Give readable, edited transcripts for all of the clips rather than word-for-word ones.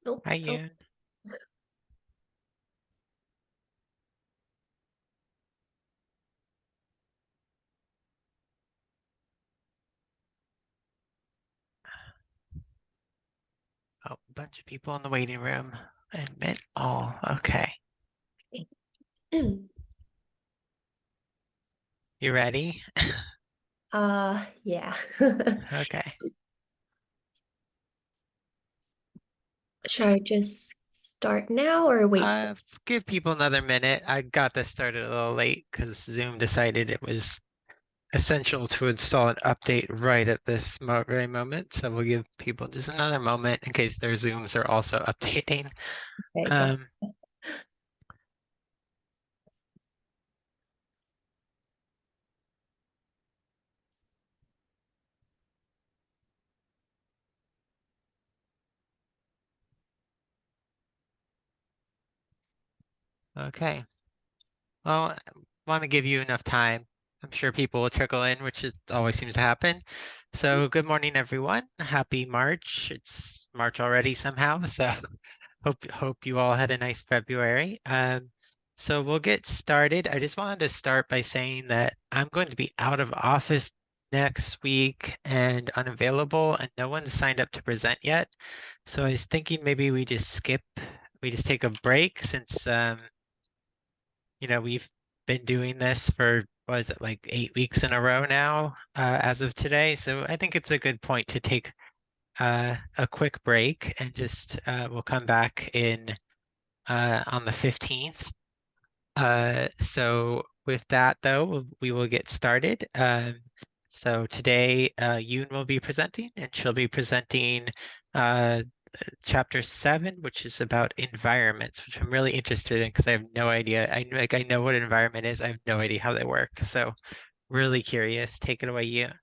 Oh, Hi, oh. Yoon. Oh, a bunch of people in the waiting room. Admit all. Okay. You ready? Yeah. Okay. Should I just start now or wait for? Give people another minute. I got this started a little late because Zoom decided it was essential to install an update right at this very moment. So we'll give people just another moment in case their Zooms are also updating. Okay, go. Um, okay. Well, I want to give you enough time. I'm sure people will trickle in, which always seems to happen. So, good morning, everyone. Happy March. It's March already somehow. So, hope you all had a nice February. So we'll get started. I just wanted to start by saying that I'm going to be out of office next week and unavailable, and no one's signed up to present yet. So I was thinking maybe we just take a break since we've been doing this for, what is it, like 8 weeks in a row now, as of today. So I think it's a good point to take a quick break and just we'll come back in on the 15th. So with that though, we will get started. So today, Yoon will be presenting, and she'll be presenting uh, chapter 7, which is about environments, which I'm really interested in because I have no idea. I know what an environment is. I have no idea how they work. So really curious. Take it away, Yoon.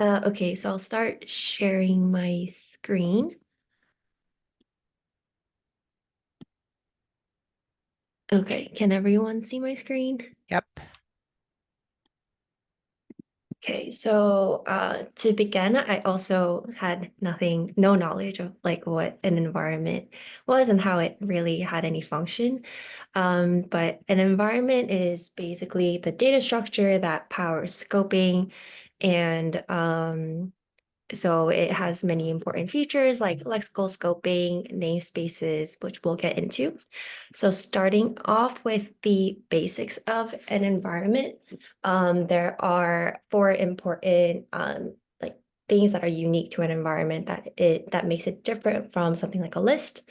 Okay, so I'll start sharing my screen. Okay, can everyone see my screen? Yep. Okay, so to begin, I also had no knowledge of like what an environment was and how it really had any function. But an environment is basically the data structure that powers scoping and so it has many important features like lexical scoping, namespaces, which we'll get into. So starting off with the basics of an environment, there are four important like things that are unique to an environment that makes it different from something like a list.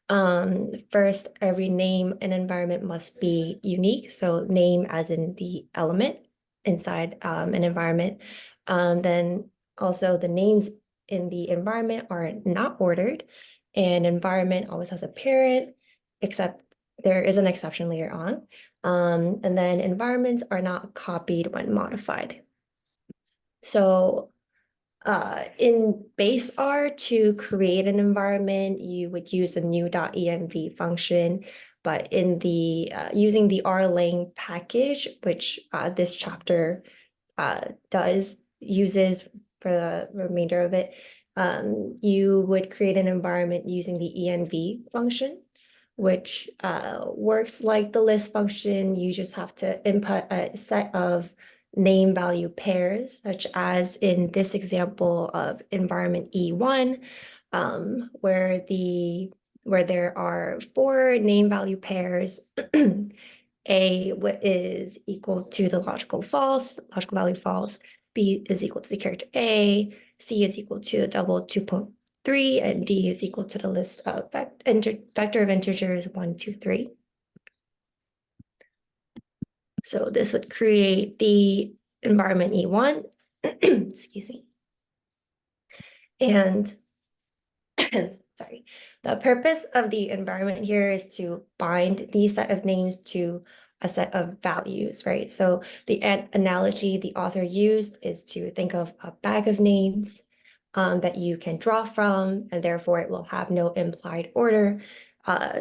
First, every name an environment must be unique. So name as in the element inside an environment. Then also the names in the environment are not ordered. And environment always has a parent, except there is an exception later on. And then environments are not copied when modified. So in base R to create an environment, you would use a new.env function, but in the using the rlang package, which this chapter uses for the remainder of it, you would create an environment using the env function, which works like the list function. You just have to input a set of name value pairs, such as in this example of environment E1, where there are four name value pairs. A is equal to the logical value false. B is equal to the character A. C is equal to a double 2.3, and D is equal to the list of vector of integers 1, 2, 3. So this would create the environment E1, excuse me. And sorry, the purpose of the environment here is to bind the set of names to a set of values, right? So the analogy the author used is to think of a bag of names that you can draw from, and therefore it will have no implied order.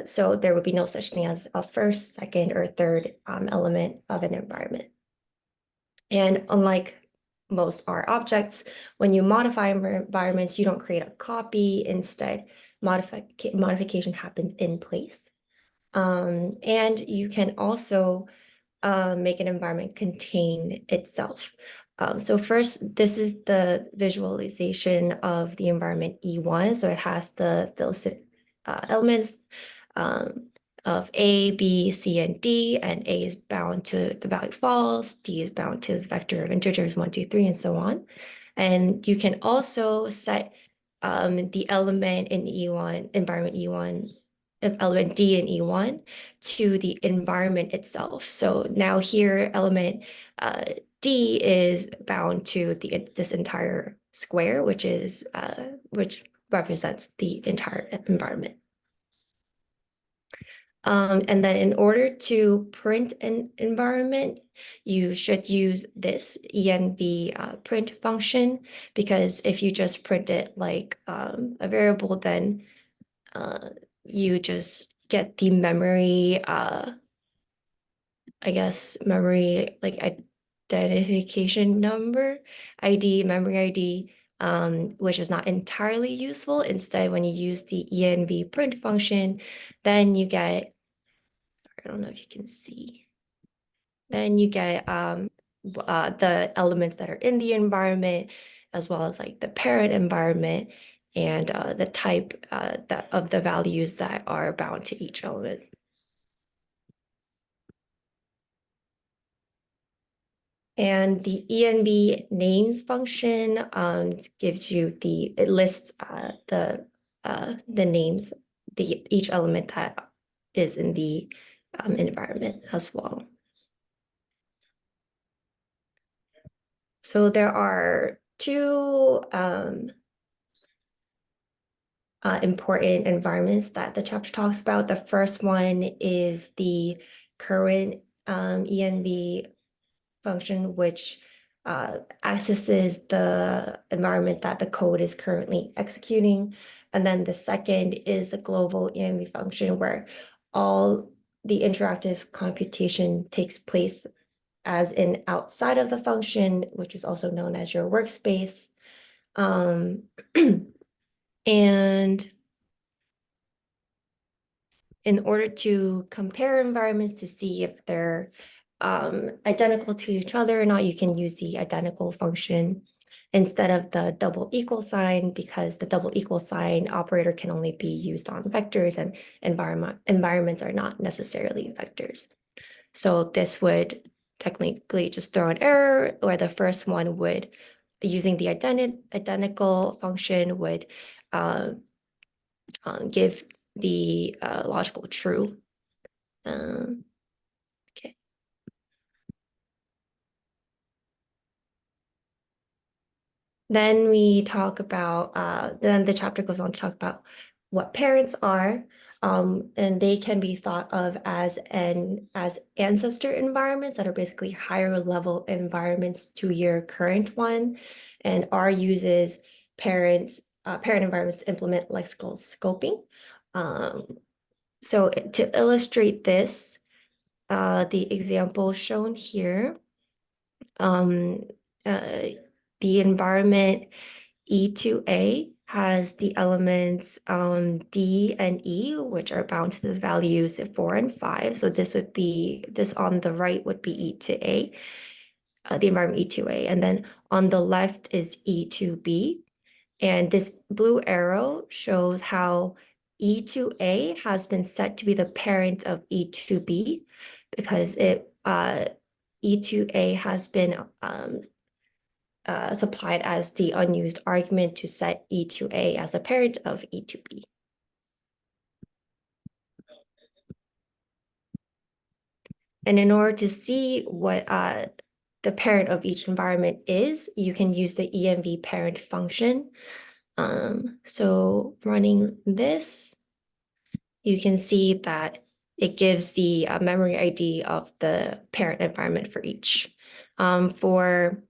So there would be no such thing as a first, second, or third element of an environment. And unlike most R objects, when you modify environments, you don't create a copy. Instead, modification happens in place. And you can also make an environment contain itself. So first, this is the visualization of the environment E1. So it has the listed elements um, of A, B, C, and D, and A is bound to the value false, D is bound to the vector of integers 1, 2, 3, and so on. And you can also set the element in E1, environment E1, element D in E1 to the environment itself. So now here element D is bound to this entire square, which represents the entire environment. And then in order to print an environment, you should use this env print function, because if you just print it like a variable, then you just get the memory, I guess, memory like identification number, ID, memory ID, which is not entirely useful. Instead, when you use the env print function, then you get, I don't know if you can see, then you get the elements that are in the environment, as well as like the parent environment and the type of the values that are bound to each element. And the env names function gives you it lists the names, each element that is in the environment as well. So there are two important environments that the chapter talks about. The first one is the current env function, which accesses the environment that the code is currently executing. And then the second is the global env function, where all the interactive computation takes place as in outside of the function, which is also known as your workspace. And in order to compare environments to see if they're identical to each other or not, you can use the identical function instead of the double equal sign, because the double equal sign operator can only be used on vectors, and environments are not necessarily vectors. So this would technically just throw an error, where the first one would, using the identical function, would give the logical true. Okay. Then we talk about, then the chapter goes on to talk about what parents are, and they can be thought of as ancestor environments that are basically higher level environments to your current one, and R uses parent environments to implement lexical scoping. So to illustrate this, the example shown here, the environment E2A has the elements D and E, which are bound to the values 4 and 5. So this on the right would be E2A, the environment E2A. And then on the left is E2B. And this blue arrow shows how E2A has been set to be the parent of E2B, because E2A has been supplied as the unused argument to set E2A as a parent of E2B. And in order to see what the parent of each environment is, you can use the env parent function. So running this, you can see that it gives the memory ID of the parent environment for each. For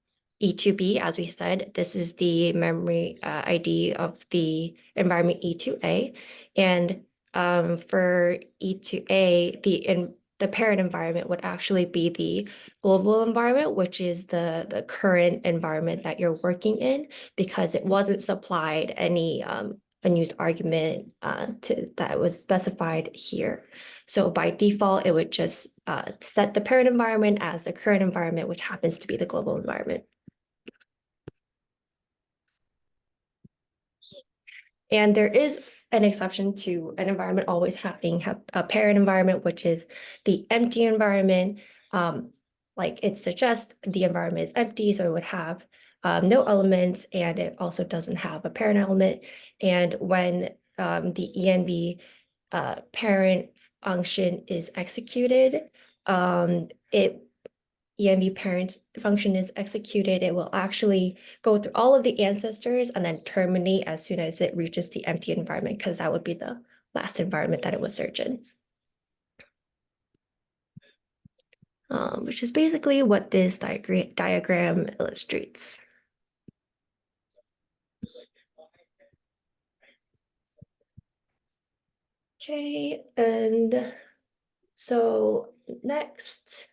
E2B, as we said, this is the memory ID of the environment E2A. And for E2A, the parent environment would actually be the global environment, which is the current environment that you're working in, because it wasn't supplied any unused argument that was specified here. So by default, it would just set the parent environment as the current environment, which happens to be the global environment. And there is an exception to an environment always having a parent environment, which is the empty environment. Like it suggests, the environment is empty, so it would have no elements, and it also doesn't have a parent element. And when the env parent function is executed, it env parent function is executed, it will actually go through all of the ancestors and then terminate as soon as it reaches the empty environment, because that would be the last environment that it would search in. Which is basically what this diagram illustrates. Okay, and so next,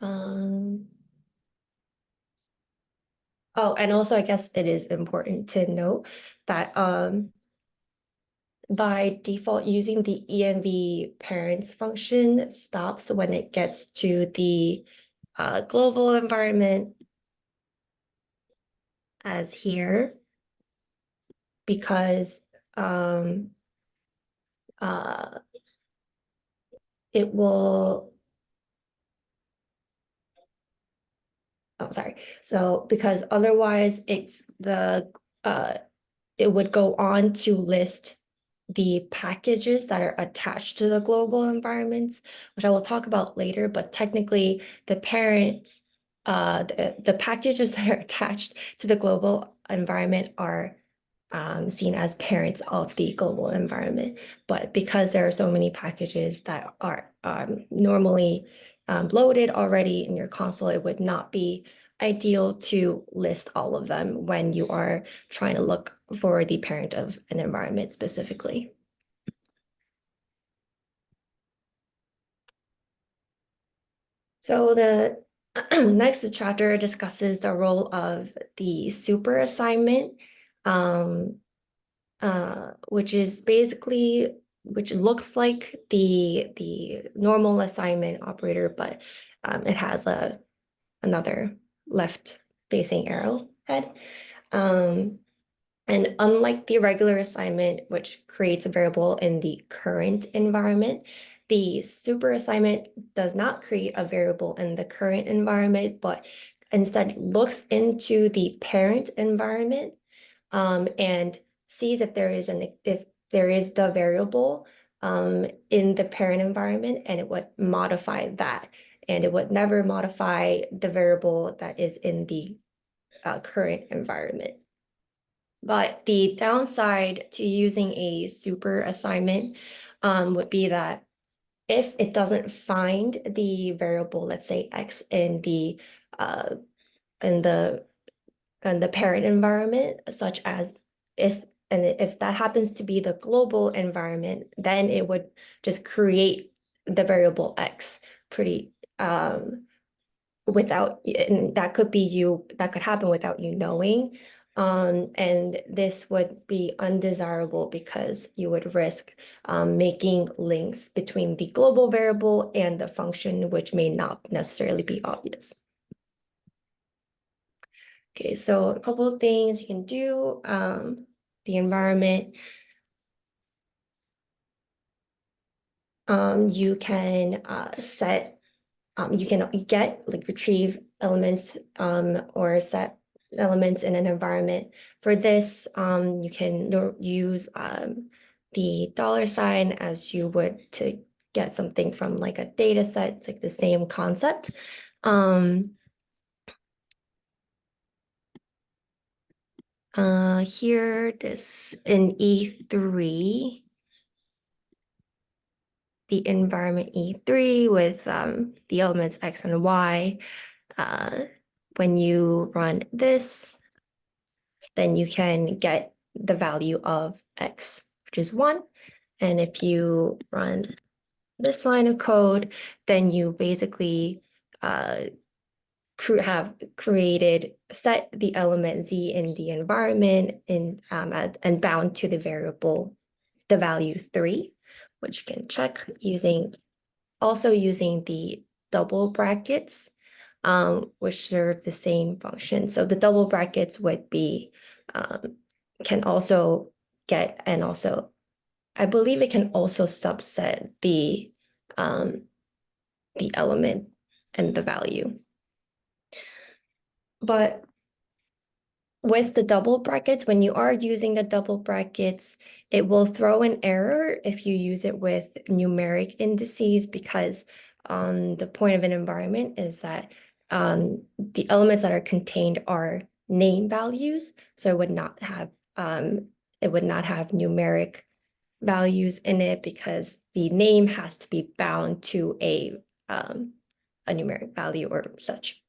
oh, and also I guess it is important to note that by default, using the env parents function stops when it gets to the global environment as here, because it will, oh, sorry. So because otherwise it would go on to list the packages that are attached to the global environments, which I will talk about later, but technically the parents, the packages that are attached to the global environment are seen as parents of the global environment. But because there are so many packages that are normally loaded already in your console, it would not be ideal to list all of them when you are trying to look for the parent of an environment specifically. So the next chapter discusses the role of the super assignment, which is basically, which looks like the normal assignment operator, but it has another left facing arrow head. And unlike the regular assignment, which creates a variable in the current environment, the super assignment does not create a variable in the current environment, but instead looks into the parent environment and sees if there is the variable in the parent environment, and it would modify that. And it would never modify the variable that is in the current environment. But the downside to using a super assignment would be that if it doesn't find the variable, let's say X in the parent environment, such as if that happens to be the global environment, then it would just create the variable X pretty without, and that could happen without you knowing. And this would be undesirable because you would risk making links between the global variable and the function, which may not necessarily be obvious. Okay, so a couple of things you can do. The environment. You can set, you can retrieve elements or set elements in an environment. For this, you can use the $sign as you would to get something from like a data set. It's like the same concept. Here, this in E3, the environment E3 with the elements X and Y. When you run this, then you can get the value of X, which is 1. And if you run this line of code, then you basically have created set the element z in the environment and bound to the variable the value 3, which you can check using the double brackets, which serve the same function. So the double brackets would be can also get, and also I believe it can also subset the element and the value. But with the double brackets, when you are using the double brackets, it will throw an error if you use it with numeric indices, because the point of an environment is that the elements that are contained are name values. So it would not have numeric values in it, because the name has to be bound to a numeric value or such.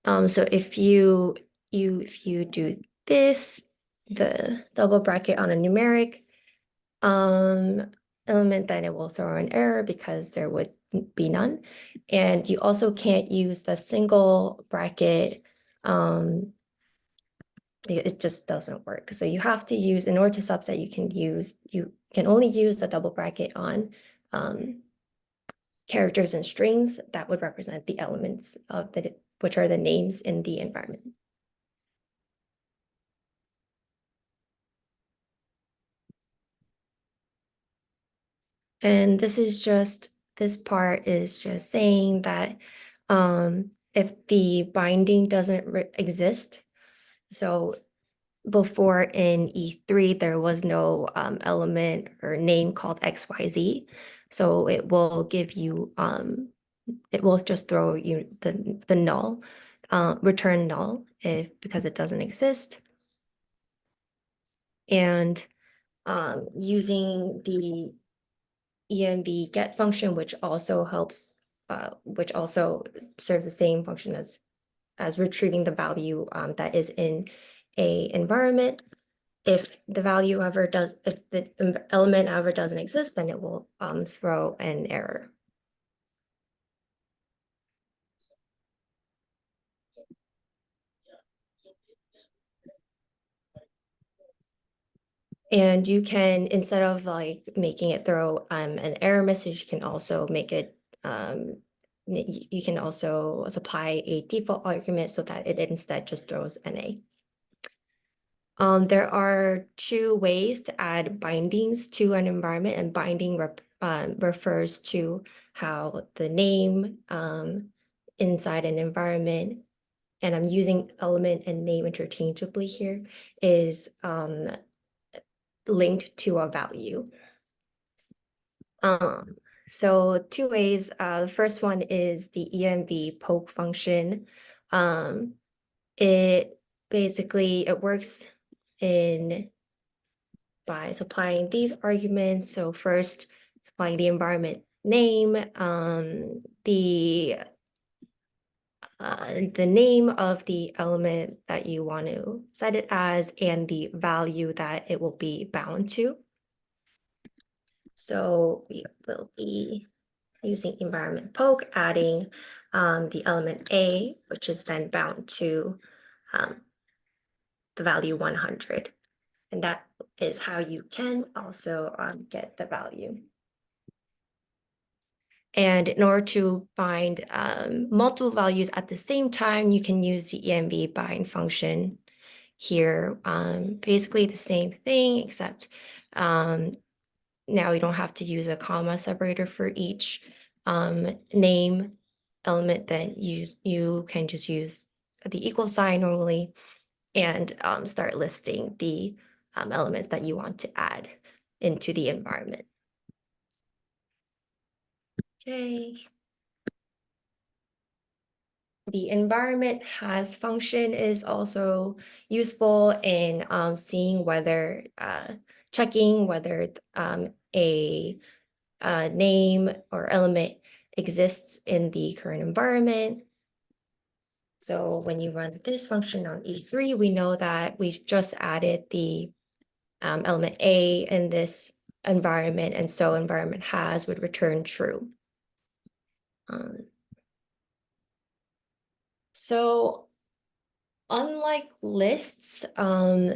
So if you do this, the double bracket on a numeric element, then it will throw an error because there would be none. And you also can't use the single bracket. It just doesn't work. So you have to use, in order to subset, you can only use the double bracket on characters and strings that would represent the elements of which are the names in the environment. And this part is just saying that if the binding doesn't exist, so before in E3, there was no element or name called XYZ. So it will give you, it will just throw you the null, return null because it doesn't exist. And using the env get function, which also serves the same function as retrieving the value that is in a environment. If the element ever doesn't exist, then it will throw an error. And you can, instead of like making it throw an error message, you can also make it, you can also supply a default argument so that it instead just throws NA. There are two ways to add bindings to an environment, and binding refers to how the name inside an environment, and I'm using element and name interchangeably here, is linked to a value. So two ways. The first one is the env poke function. It basically works by supplying these arguments. So first, supplying the environment name, the name of the element that you want to set it as, and the value that it will be bound to. So we will be using environment poke, adding the element A, which is then bound to the value 100. And that is how you can also get the value. And in order to bind multiple values at the same time, you can use the env bind function here. Basically the same thing, except now you don't have to use a comma separator for each name element. Then you can just use the equal sign normally and start listing the elements that you want to add into the environment. Okay. The environment has function is also useful in seeing whether, checking whether a name or element exists in the current environment. So when you run this function on E3, we know that we've just added the element A in this environment, and so environment has would return true. So unlike lists,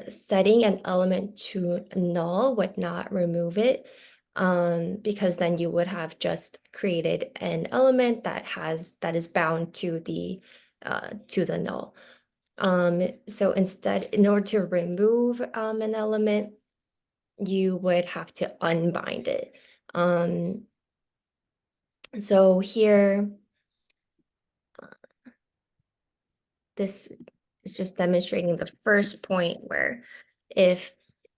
setting an element to null would not remove it, because then you would have just created an element that is bound to the null. So instead, in order to remove an element, you would have to unbind it. So here, this is just demonstrating the first point where if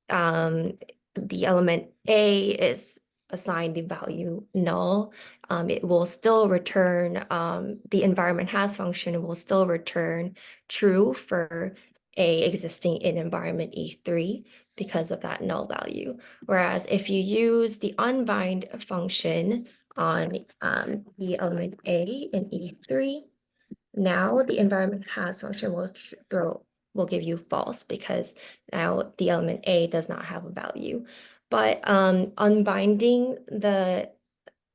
the element A is assigned the value null, it will still return, the environment has function will still return true for A existing in environment E3 because of that null value. Whereas if you use the unbind function on the element A in E3, now the environment has function will give you false because now the element A does not have a value. But unbinding the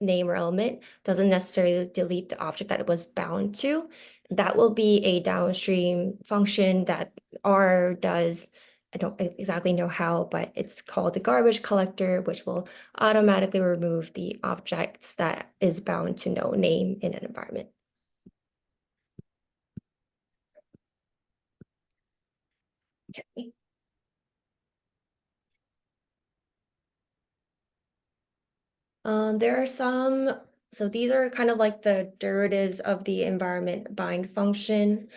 name element doesn't necessarily delete the object that it was bound to. That will be a downstream function that R does. I don't exactly know how, but it's called the garbage collector, which will automatically remove the objects that is bound to no name in an environment. Okay. There are some, so these are kind of like the derivatives of the environment bind function.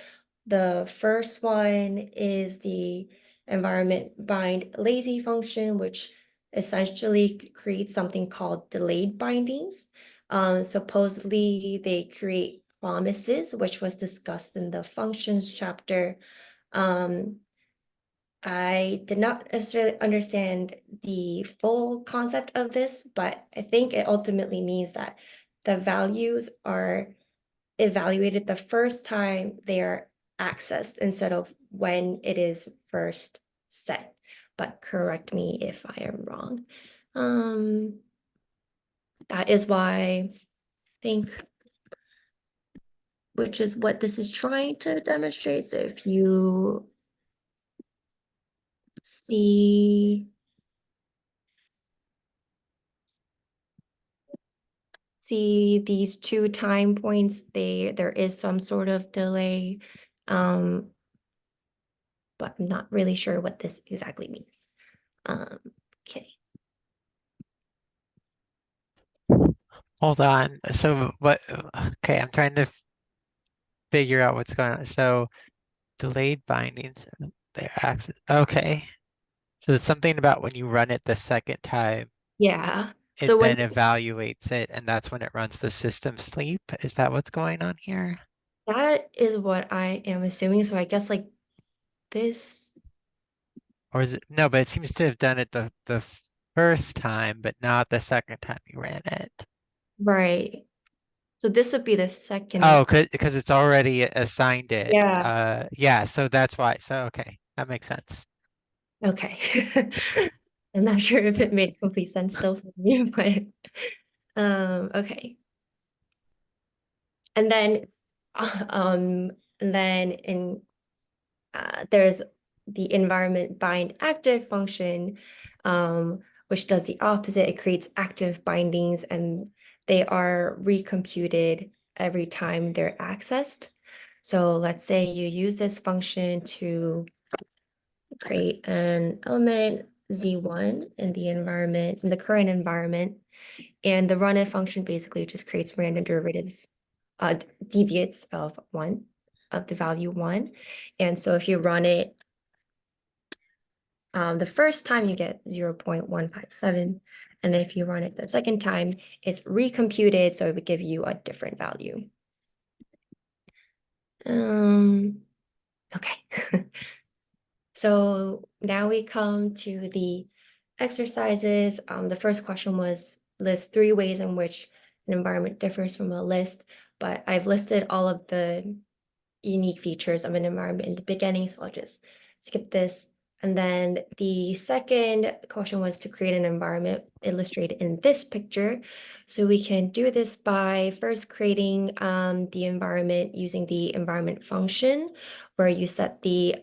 The first one is the environment bind lazy function, which essentially creates something called delayed bindings. Supposedly they create promises, which was discussed in the functions chapter. I did not necessarily understand the full concept of this, but I think it ultimately means that the values are evaluated the first time they are accessed instead of when it is first set. But correct me if I am wrong. That is why I think, which is what this is trying to demonstrate. So if you see these two time points, there is some sort of delay. But I'm not really sure what this exactly means. Okay. Hold on. So what? Okay, I'm trying to figure out what's going on. So delayed bindings, their access. Okay. So it's something about when you run it the second time, Yeah. it So when then evaluates it, and that's when it runs the system sleep. Is that what's going on here? that is what I am assuming. So I guess like this, Or is it no, but it seems to have done it the first time, but not the second time you ran it. right. So this would be the second, Oh, because it's already assigned it. yeah. Yeah, so that's why. So okay, that makes sense. Okay. I'm not sure if it made complete sense still for you, but okay. And then and then in there's the environment bind active function, which does the opposite. It creates active bindings and they are recomputed every time they're accessed. So let's say you use this function to create an element Z1 in the environment, in the current environment, and the runIf function basically just creates random derivatives, deviates of one, of the value one. And so if you run it the first time you get 0.157, and then if you run it the second time, it's recomputed, so it would give you a different value. Okay. So now we come to the exercises. The first question was list 3 ways in which an environment differs from a list, but I've listed all of the unique features of an environment in the beginning, so I'll just skip this. And then the second question was to create an environment illustrated in this picture. So we can do this by first creating the environment using the environment function, where you set the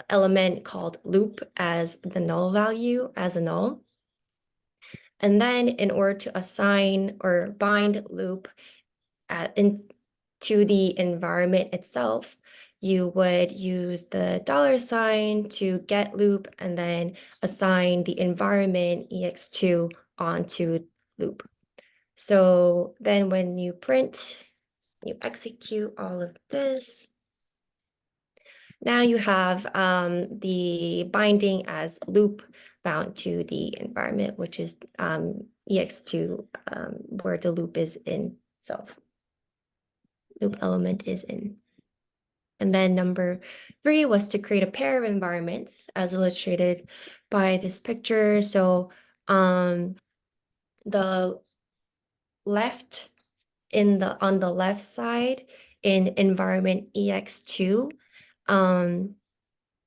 element called loop as the null value as a null. And then in order to assign or bind loop to the environment itself, you would use the $sign to get loop and then assign the environment ex2 onto loop. So then when you print, you execute all of this. Now you have the binding as loop bound to the environment, which is ex2 where the loop is in itself. Loop element is in. And then number 3 was to create a pair of environments as illustrated by this picture. So the left on the left side in environment ex2,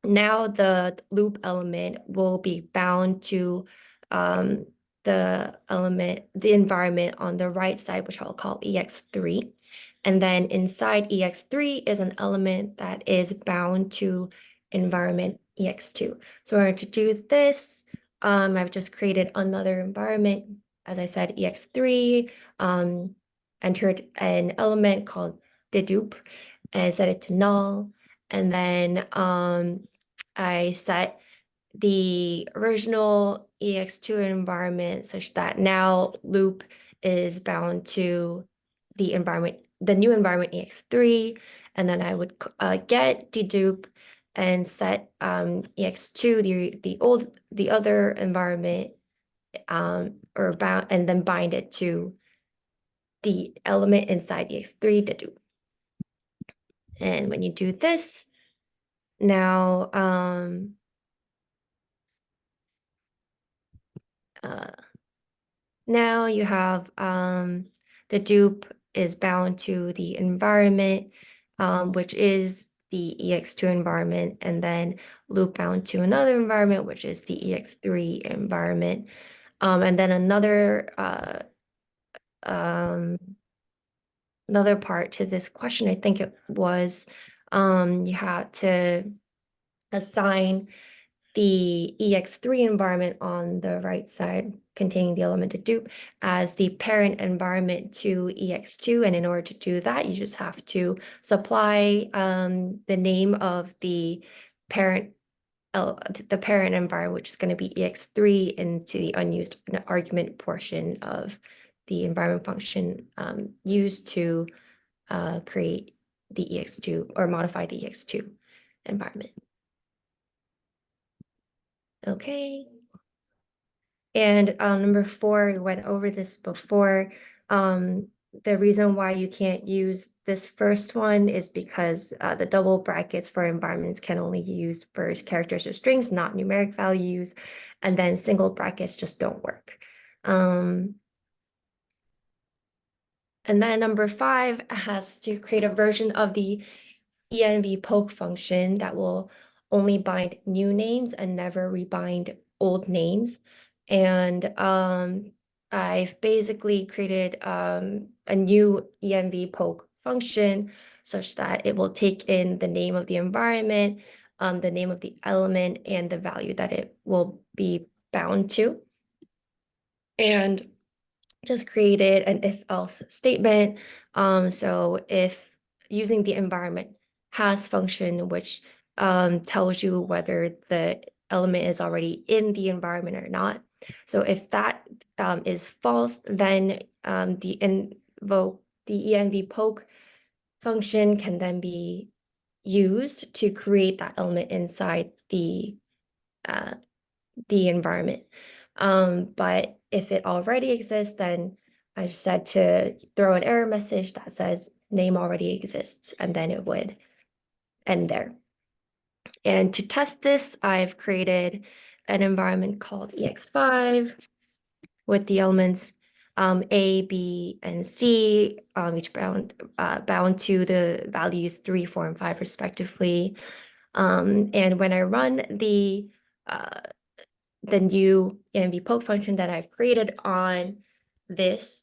now the loop element will be bound to the environment on the right side, which I'll call ex3. And then inside ex3 is an element that is bound to environment ex2. So in order to do this, I've just created another environment, as I said, ex3, entered an element called dedupe and set it to null. And then I set the original ex2 environment such that now loop is bound to the new environment ex3, and then I would get dedupe and set ex2 the other environment or bound and then bind it to the element inside ex3 dedupe. And when you do this, now now you have the dupe is bound to the environment, which is the ex2 environment, and then loop bound to another environment, which is the ex3 environment. And then another part to this question, I think it was you had to assign the ex3 environment on the right side containing the element dedupe as the parent environment to ex2. And in order to do that, you just have to supply the name of the parent environment, which is going to be ex3, into the unused argument portion of the environment function used to create the ex2 or modify the ex2 environment. Okay. And number 4, we went over this before. The reason why you can't use this first one is because the double brackets for environments can only be used for characters or strings, not numeric values. And then single brackets just don't work. And then number 5 has to create a version of the env poke function that will only bind new names and never rebind old names. And I've basically created a new env poke function such that it will take in the name of the environment, the name of the element, and the value that it will be bound to. And just created an if-else statement. So if using the environment has function, which tells you whether the element is already in the environment or not. So if that is false, then the env poke function can then be used to create that element inside the environment. But if it already exists, then I just said to throw an error message that says name already exists, and then it would end there. And to test this, I've created an environment called ex5 with the elements A, B, and C, each bound to the values 3, 4, and 5 respectively. And when I run the new env poke function that I've created on this,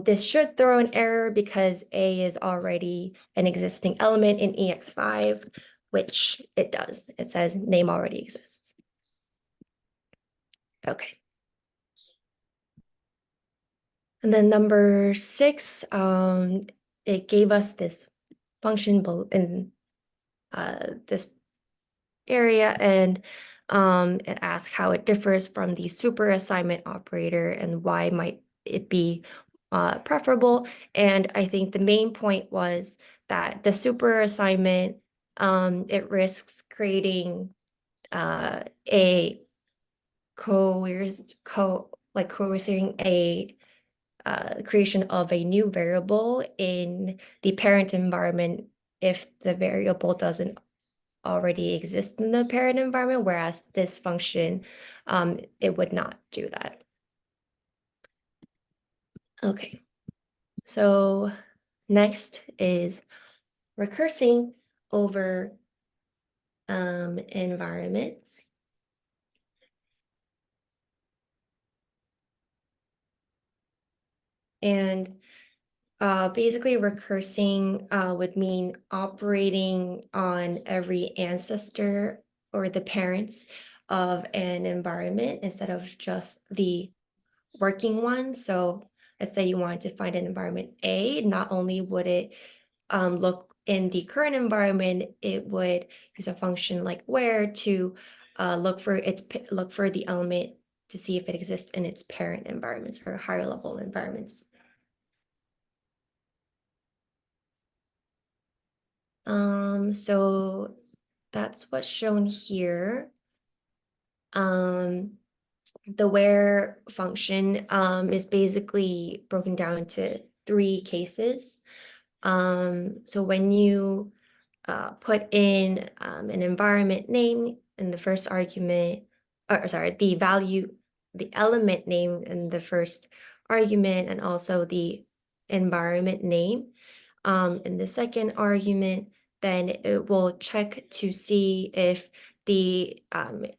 this should throw an error because A is already an existing element in EX5, which it does. It says name already exists. Okay. And then number 6, it gave us this function in this area, and it asked how it differs from the super assignment operator and why might it be preferable. And I think the main point was that the super assignment, it risks creating a coercing a creation of a new variable in the parent environment if the variable doesn't already exist in the parent environment, whereas this function, it would not do that. Okay, so next is recursing over environments. And basically recursing would mean operating on every ancestor or the parents of an environment instead of just the working one. So let's say you wanted to find an environment A, not only would it look in the current environment, it would use a function like where to look for the element to see if it exists in its parent environments or higher level environments. So that's what's shown here. The where function is basically broken down into 3 cases. So when you put in an environment name in the first argument, or sorry, the element name in the first argument, and also the environment name in the second argument, then it will check to see if the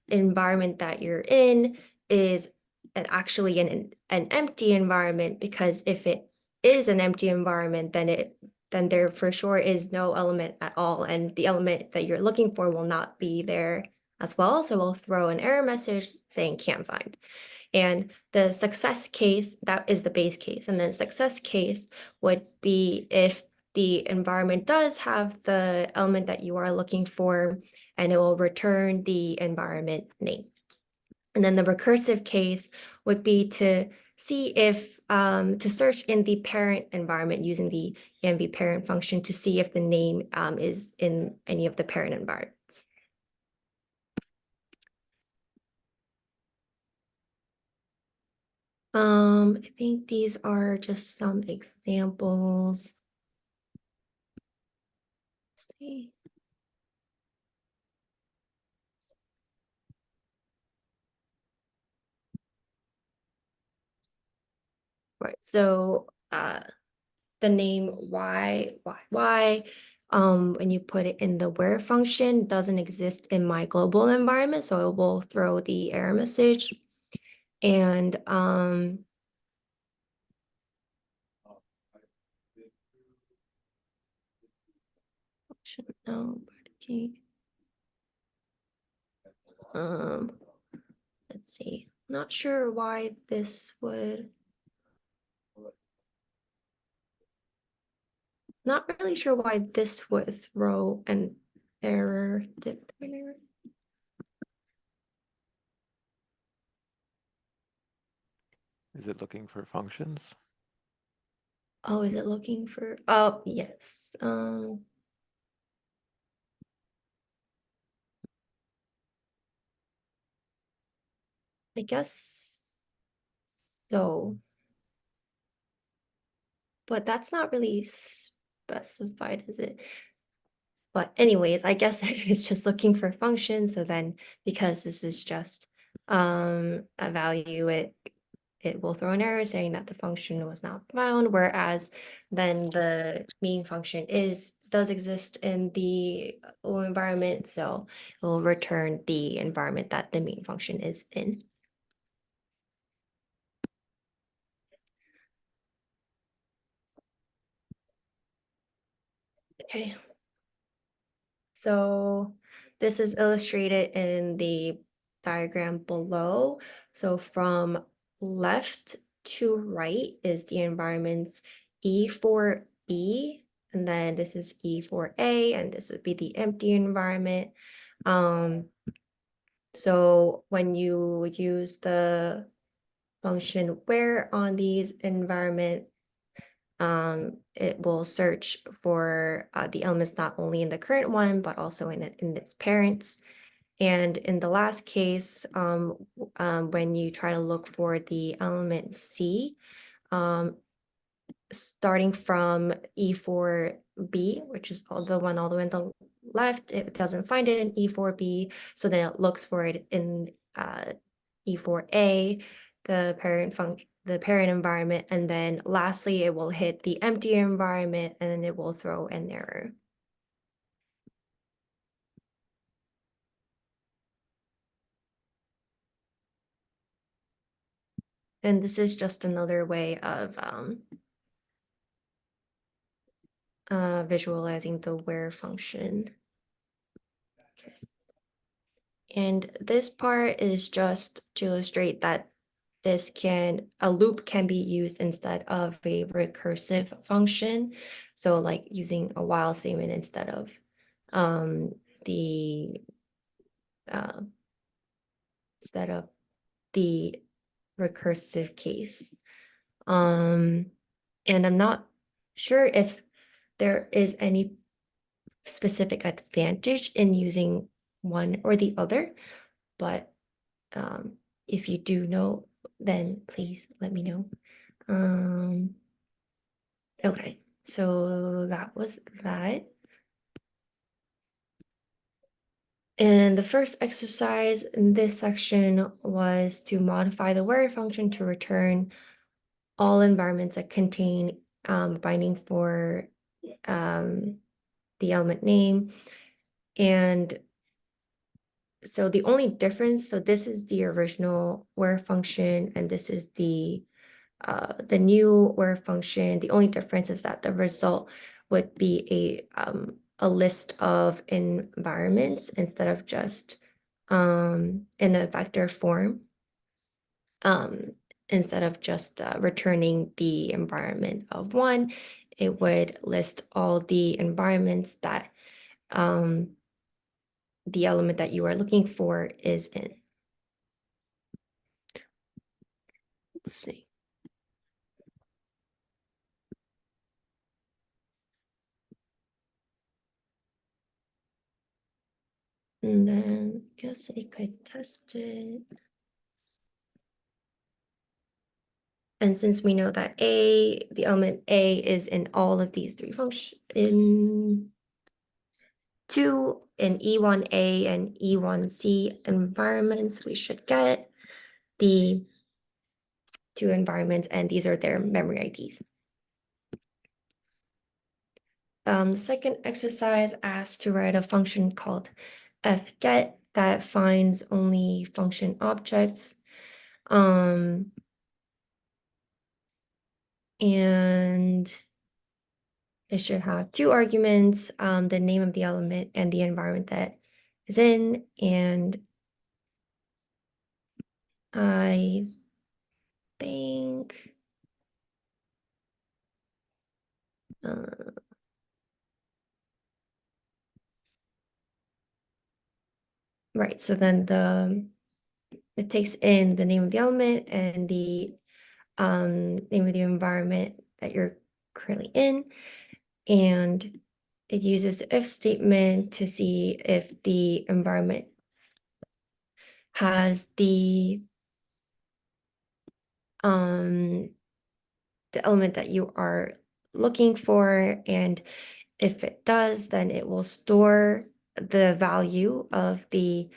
environment that you're in is actually an empty environment, because if it is an empty environment, then there for sure is no element at all, and the element that you're looking for will not be there as well. So we'll throw an error message saying can't find. And the success case, that is the base case. And then success case would be if the environment does have the element that you are looking for, and it will return the environment name. And then the recursive case would be to see if, to search in the parent environment using the env parent function to see if the name is in any of the parent environments. I think these are just some examples. Let's see. Right, so the name why, when you put it in the where function, doesn't exist in my global environment, so it will throw the error message. And no, predicate. Let's see, not sure why this would. Not really sure why this would throw an error. Is it looking for functions? Oh, is it looking for? Oh, yes. I guess so. But that's not really specified, is it? But anyways, I guess it's just looking for functions. So then because this is just a value, it will throw an error saying that the function was not found, whereas then the main function is does exist in the OO environment, so it will return the environment that the main function is in. Okay. So this is illustrated in the diagram below. So from left to right is the environments E4B, and then this is E4A, and this would be the empty environment. So when you use the function where on these environment, it will search for the elements not only in the current one, but also in its parents. And in the last case, when you try to look for the element C, starting from E4B, which is the one all the way on the left, it doesn't find it in E4B, so then it looks for it in E4A, the parent environment, and then lastly, it will hit the empty environment, and then it will throw an error. And this is just another way of visualizing the where function. Okay. And this part is just to illustrate that a loop can be used instead of a recursive function. So like using a while statement instead of the recursive case. And I'm not sure if there is any specific advantage in using one or the other, but if you do know, then please let me know. Okay, so that was that. And the first exercise in this section was to modify the where function to return all environments that contain binding for the element name. And so the only difference, so this is the original where function, and this is the new where function. The only difference is that the result would be a list of environments instead of just in a vector form. Instead of just returning the environment of one, it would list all the environments that the element that you are looking for is in. Let's see. And then I guess I could test it. And since we know that the element A is in all of these three functions, in E1A and E1C environments, we should get the two environments, and these are their memory IDs. The second exercise asks to write a function called fget that finds only function objects. And it should have two arguments, the name of the element and the environment that is in. And I think right, so then it takes in the name of the element and the name of the environment that you're currently in, and it uses the if statement to see if the environment has the element that you are looking for, and if it does, then it will store the value of the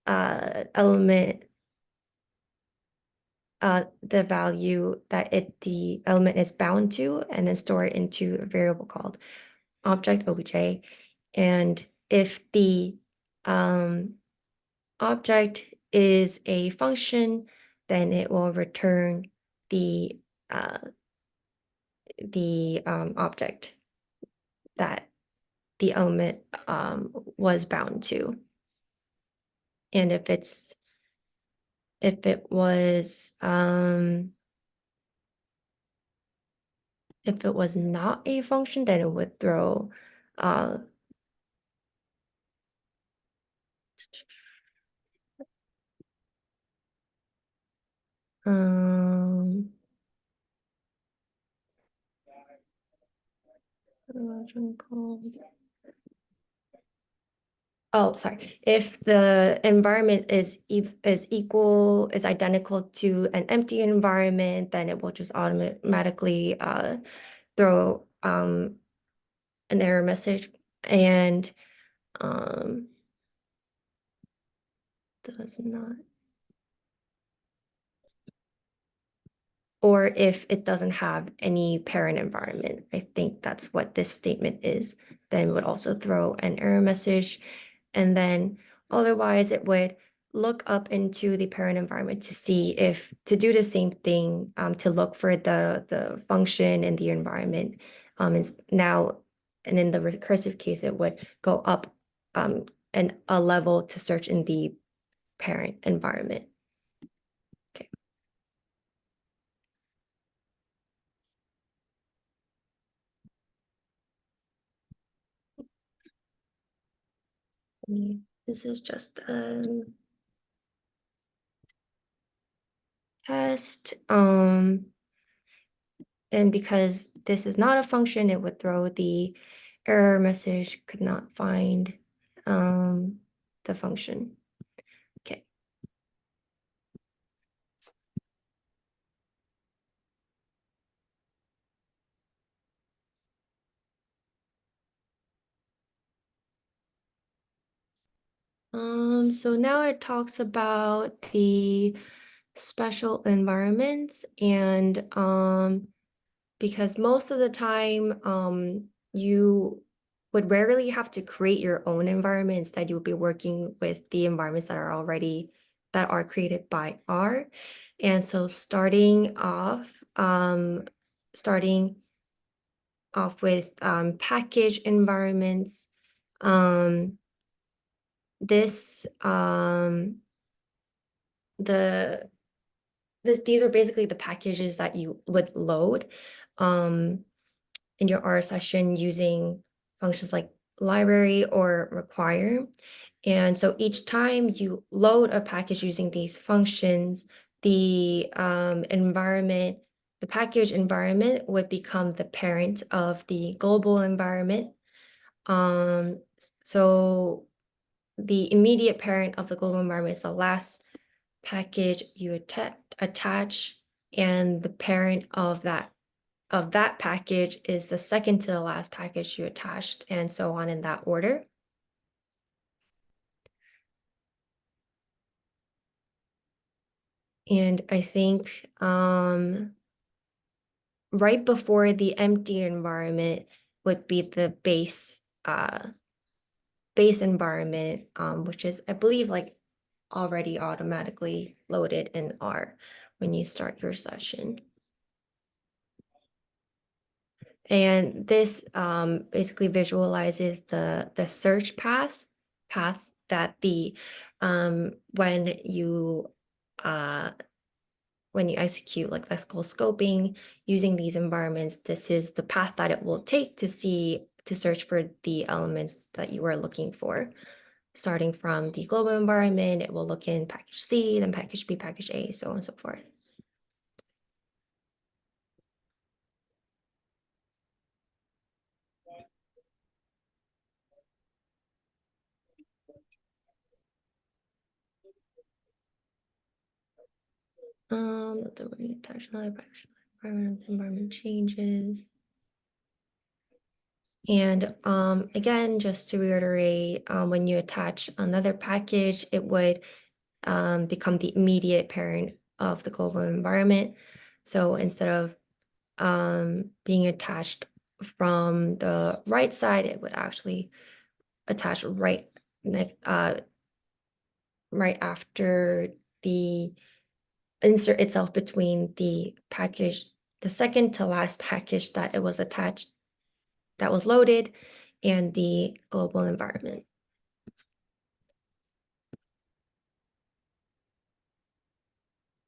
element, the value that the element is bound to, and then store it into a variable called object OJ, and if the object is a function, then it will return the object that the element was bound to. And if it was not a function, then it would throw oh, sorry. If the environment is identical to an empty environment, then it will just automatically throw an error message, and does not. Or if it doesn't have any parent environment, I think that's what this statement is, then it would also throw an error message. And then otherwise it would look up into the parent environment to see if, to do the same thing, to look for the function in the environment. And in the recursive case, it would go up and a level to search in the parent environment. This is just a test. And because this is not a function, it would throw the error message, could not find the function. Okay. So now it talks about the special environments, and because most of the time you would rarely have to create your own environment. Instead, you would be working with the environments that are created by R. And so starting off with package environments, these are basically the packages that you would load in your R session using functions like library or require. And so each time you load a package using these functions, the package environment would become the parent of the global environment. So the immediate parent of the global environment is the last package you attach, and the parent of that package is the second to the last package you attached, and so on in that order. And I think right before the empty environment would be the base environment, which is, I believe, like already automatically loaded in R when you start your session. And this basically visualizes the search path that when you execute like lexical scoping using these environments, this is the path that it will take to search for the elements that you are looking for. Starting from the global environment, it will look in package C, then package B, package A, so on and so forth. The attach another package environment changes. And again, just to reiterate, when you attach another package, it would become the immediate parent of the global environment. So instead of being attached from the right side, it would actually attach right right after the insert itself between the package, the second to last package that it was attached, that was loaded, and the global environment.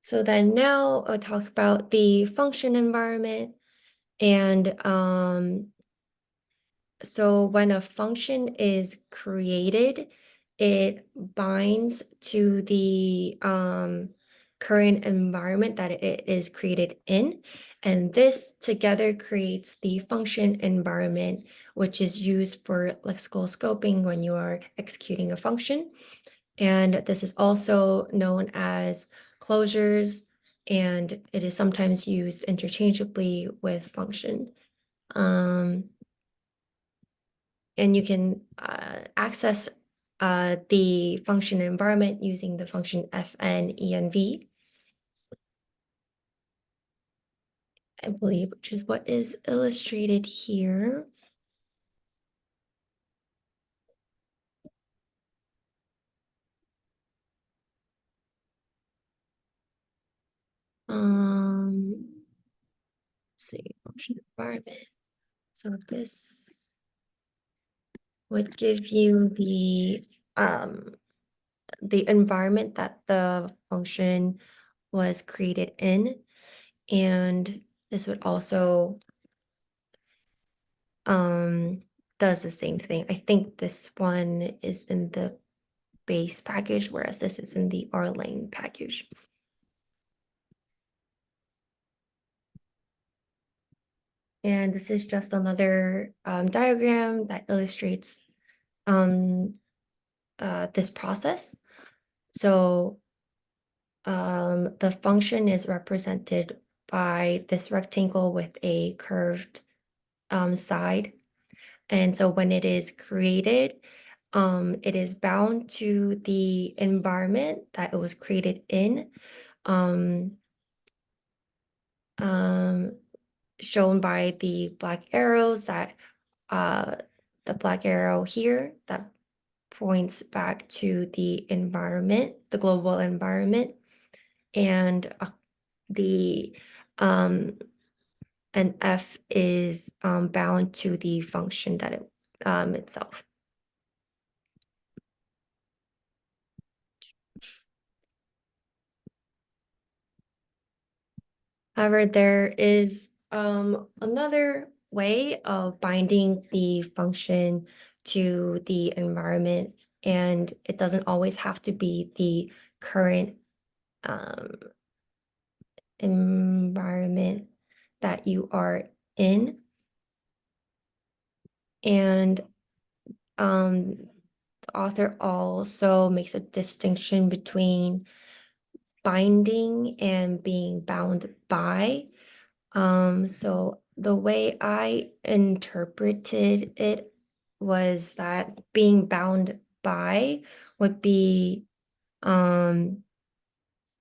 So then now I'll talk about the function environment. And so when a function is created, it binds to the current environment that it is created in. And this together creates the function environment, which is used for lexical scoping when you are executing a function. And this is also known as closures, and it is sometimes used interchangeably with function. And you can access the function environment using the function fn-env, I believe, which is what is illustrated here. Let's see, function environment. So this would give you the environment that the function was created in, and this would also does the same thing. I think this one is in the base package, whereas this is in the Erlang package. And this is just another diagram that illustrates this process. So the function is represented by this rectangle with a curved side. And so when it is created, it is bound to the environment that it was created in, shown by the black arrows, that the black arrow here that points back to the environment, the global environment, and and F is bound to the function that itself. However, there is another way of binding the function to the environment, and it doesn't always have to be the current environment that you are in. And the author also makes a distinction between binding and being bound by. So the way I interpreted it was that being bound by would be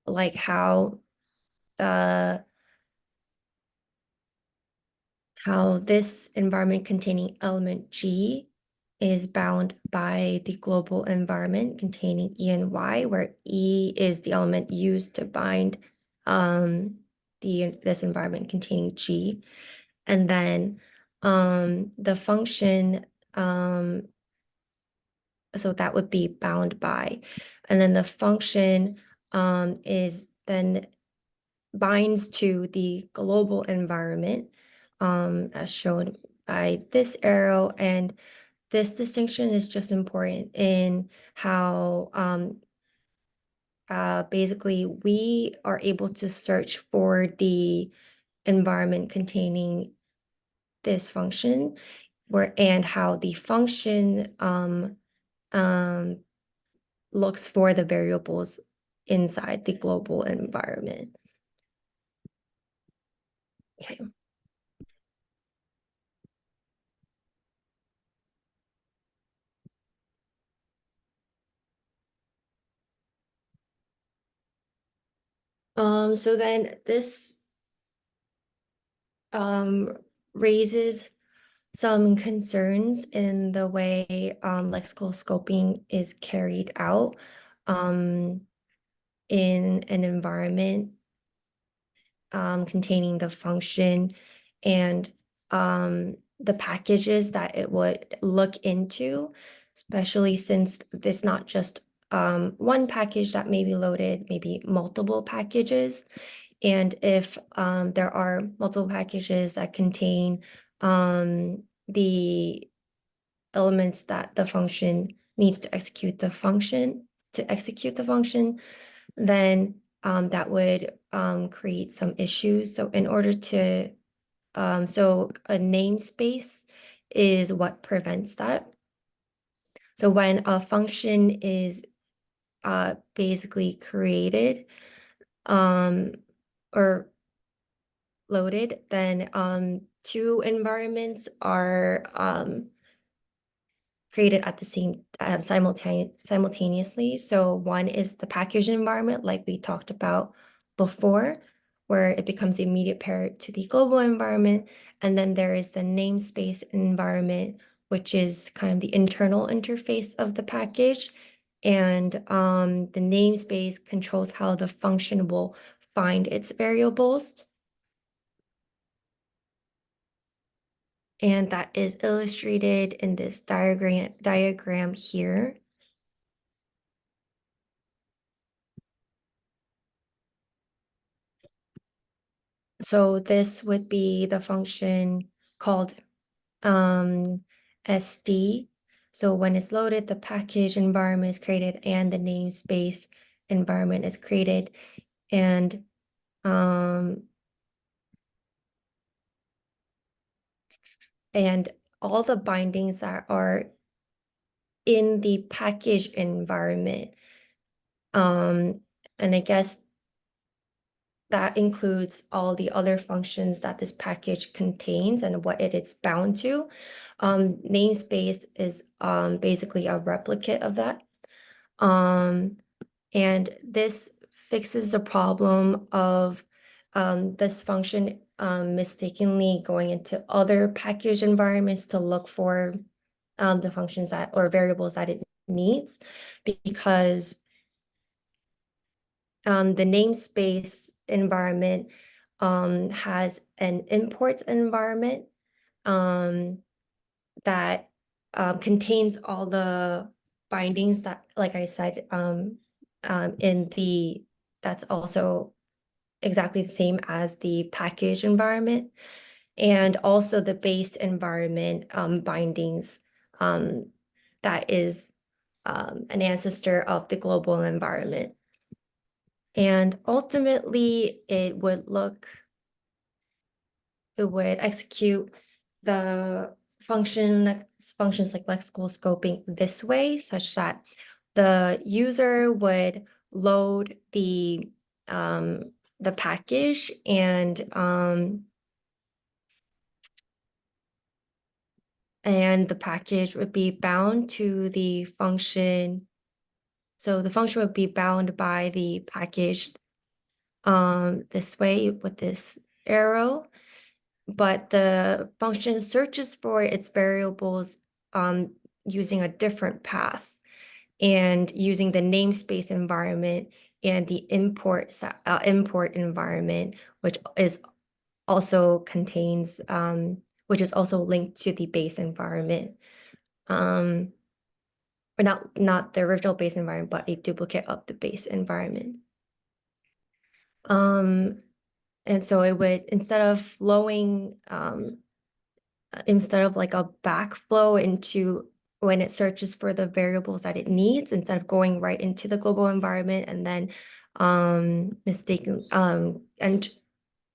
like how this environment containing element G is bound by the global environment containing E and Y, where E is the element used to bind this environment containing G. And then the function, so that would be bound by. And then the function is then binds to the global environment, as shown by this arrow. And this distinction is just important in how basically we are able to search for the environment containing this function, and how the function looks for the variables inside the global environment. Okay. So then this raises some concerns in the way lexical scoping is carried out in an environment containing the function and the packages that it would look into, especially since there's not just one package that may be loaded, maybe multiple packages. And if there are multiple packages that contain the elements that the function needs to execute the function, then that would create some issues. So in order to, so a namespace is what prevents that. So when a function is basically created or loaded, then two environments are created at the same simultaneously. So one is the package environment, like we talked about before, where it becomes the immediate parent to the global environment. And then there is the namespace environment, which is kind of the internal interface of the package. And the namespace controls how the function will find its variables. And that is illustrated in this diagram here. So this would be the function called SD. So when it's loaded, the package environment is created and the namespace environment is created. And all the bindings that are in the package environment. And I guess that includes all the other functions that this package contains and what it is bound to. Namespace is basically a replicate of that. And this fixes the problem of this function mistakenly going into other package environments to look for the functions that or variables that it needs, because the namespace environment has an import environment that contains all the bindings that, like I said, that's also exactly the same as the package environment, and also the base environment bindings that is an ancestor of the global environment. And ultimately, it would execute the functions like lexical scoping this way, such that the user would load the package and the package would be bound to the function. So the function would be bound by the package this way with this arrow, but the function searches for its variables using a different path and using the namespace environment and the import environment, which is also contains which is also linked to the base environment. Or not the original base environment, but a duplicate of the base environment. And so it would, instead of flowing, instead of like a backflow into when it searches for the variables that it needs, instead of going right into the global environment and then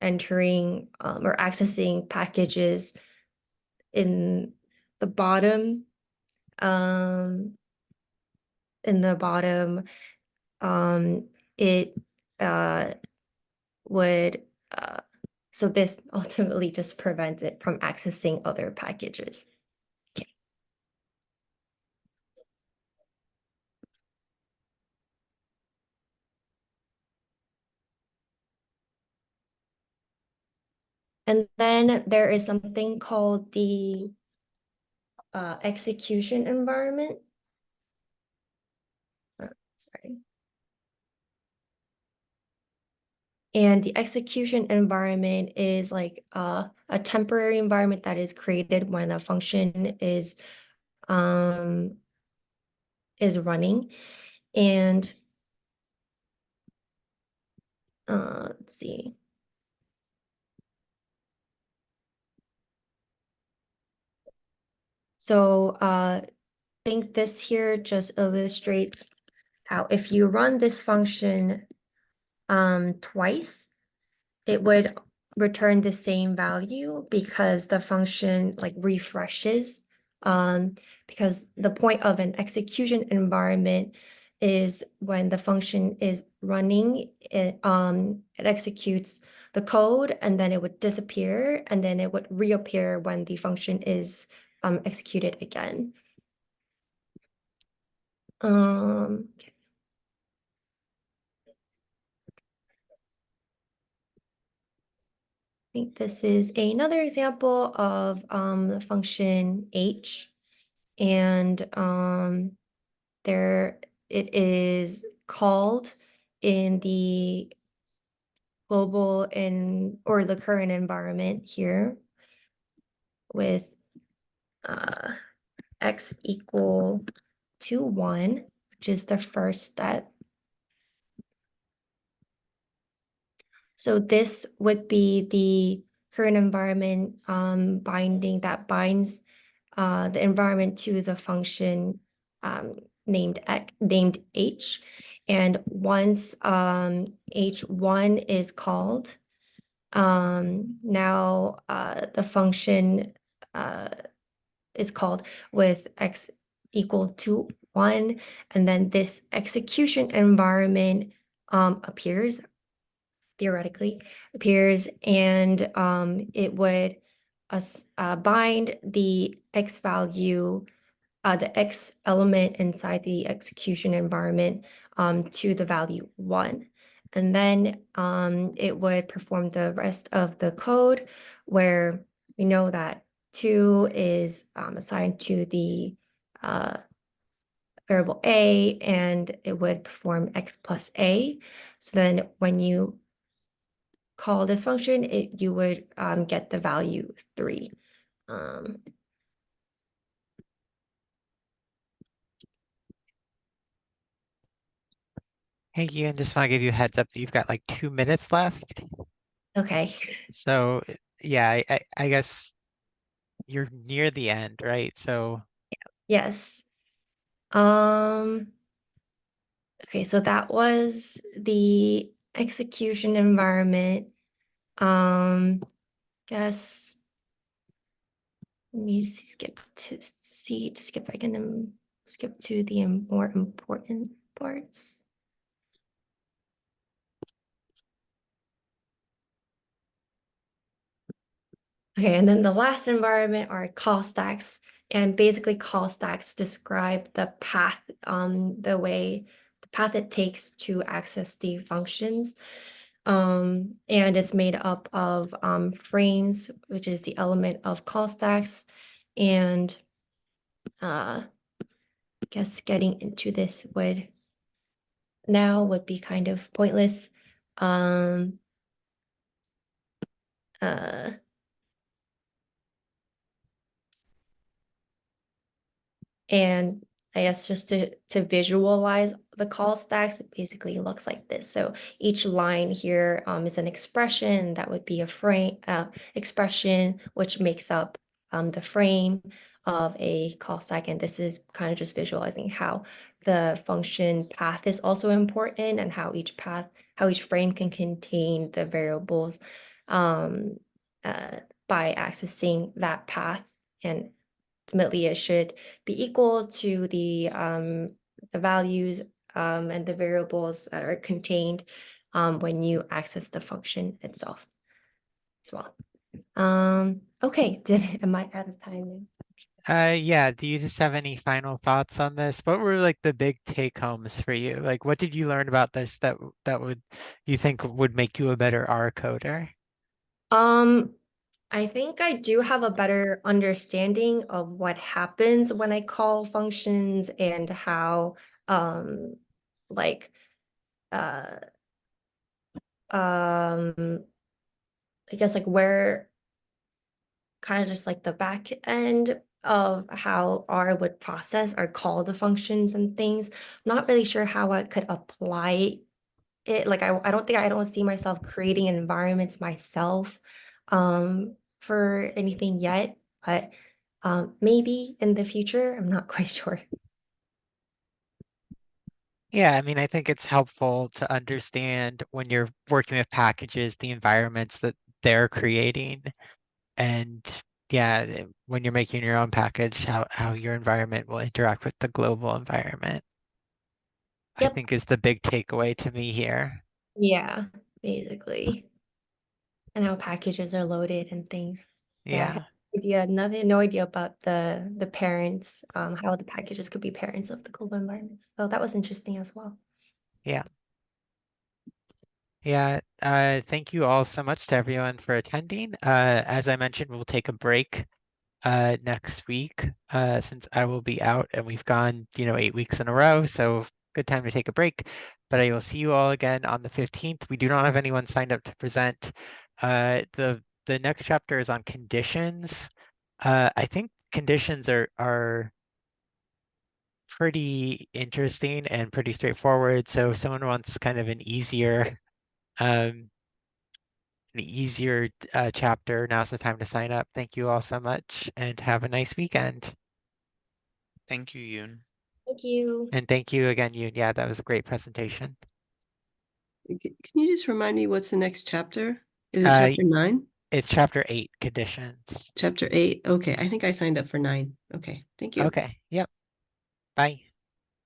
entering or accessing packages in the bottom, it would so this ultimately just prevents it from accessing other packages. Okay. And then there is something called the execution environment. Sorry. And the execution environment is like a temporary environment that is created when a function is running. And let's see. So I think this here just illustrates how if you run this function twice, it would return the same value because the function like refreshes. Because the point of an execution environment is when the function is running, it executes the code and then it would disappear and then it would reappear when the function is executed again. Okay. I think this is another example of the function h, and there it is called in the global or the current environment here with x equal to 1, which is the first step. So this would be the current environment binding that binds the environment to the function named h. And once h1 is called, now the function is called with x equal to 1, and then this execution environment appears, theoretically appears, and it would bind the x value, the x element inside the execution environment to the value 1. And then it would perform the rest of the code where we know that 2 is assigned to the variable a, and it would perform x plus a. So then when you call this function, you would get the value 3. Hey, Ian, just want to give you a heads up that you've got like 2 minutes left. Okay. So yeah, I guess you're near the end, right? So Yes. Okay, so that was the execution environment. Guess let me skip if I can skip to the more important parts. Okay, and then the last environment are call stacks. And basically call stacks describe the path, the path it takes to access the functions. And it's made up of frames, which is the element of call stacks. And I guess getting into this would be kind of pointless. And I guess just to visualize the call stacks, it basically looks like this. So each line here is an expression that would be a frame expression, which makes up the frame of a call stack. And this is kind of just visualizing how the function path is also important and how each frame can contain the variables by accessing that path. And ultimately it should be equal to the values and the variables that are contained when you access the function itself as well. Okay, am I out of time now? yeah, do you just have any final thoughts on this? What were like the big take homes for you? Like what did you learn about this that would you think would make you a better R coder? I think I do have a better understanding of what happens when I call functions and how like uh I guess like where kind of just like the back end of how R would process or call the functions and things. I'm not really sure how I could apply it. Like I don't see myself creating environments myself for anything yet, but maybe in the future, I'm not quite sure. Yeah, I mean, I think it's helpful to understand when you're working with packages, the environments that they're creating. And yeah, when you're making your own package, how your environment will interact with the global environment, I Yep. think is the big takeaway to me here. Yeah, basically. And how packages are loaded and things. Yeah, I had Yeah. no idea about the parents, how the packages could be parents of the global environments. So that was interesting as well. Yeah. Yeah, thank you all so much to everyone for attending. As I mentioned, we'll take a break next week since I will be out and we've gone, 8 weeks in a row, so good time to take a break. But I will see you all again on the 15th. We do not have anyone signed up to present. The next chapter is on conditions. I think conditions are pretty interesting and pretty straightforward. So if someone wants kind of um, an easier chapter, now's the time to sign up. Thank you all so much and have a nice weekend. Thank you, Yoon. Thank you. And thank you again, Yoon. Yeah, that was a great presentation. Can you just remind me what's the next chapter? Is it Uh, chapter 9? It's chapter 8, conditions. Chapter 8? Okay, I think I signed up for 9. Okay, thank you. Okay, yep. Bye.